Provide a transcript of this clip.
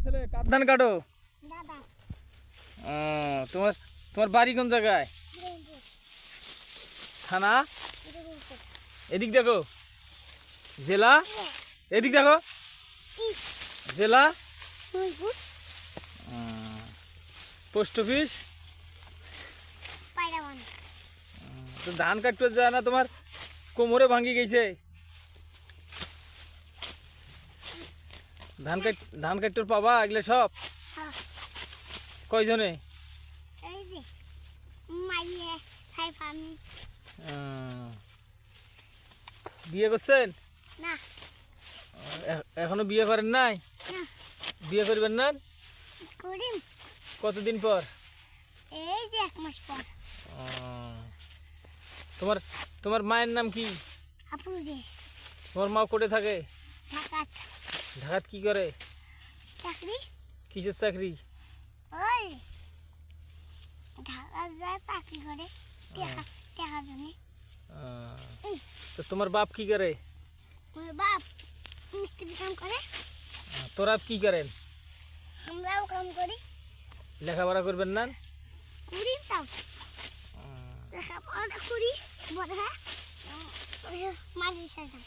ছেলে কার ধান কাটো? দাদা তোমার তোমার বাড়ি কোন জায়গায়? থানা? এদিক দেখো। জেলা? এদিক দেখো। জেলা? Post office? তো ধান কাটতে যায় না, তোমার কোমরে ভাঙি গেছে। ধান কাটতে পাবা এগুলো সব? কয়জনে? বিয়ে করছেন? না এখনো বিয়ে করেন নাই? বিয়ে করবেন না? করিম কতদিন পর? এই যে 1 মাস পর। তোমার তোমার মায়ের নাম কি? আপুজি তোমার মা কোটে থাকে? ঢাকাত। ঢাকাত কি করে? চাকরি। কিসের চাকরি? ওই ঢাকা যায় চাকরি করে টাকা জন্য। তো তোমার বাপ কি করে? ওর বাপ মিস্ত্রি কাম করে। তোরা কি করেন? আমরাও কাম করি। লেখাপড়া করবেন না? করি তাও লেখাপড়া করি বড় হ্যাঁ মাঝে সাথে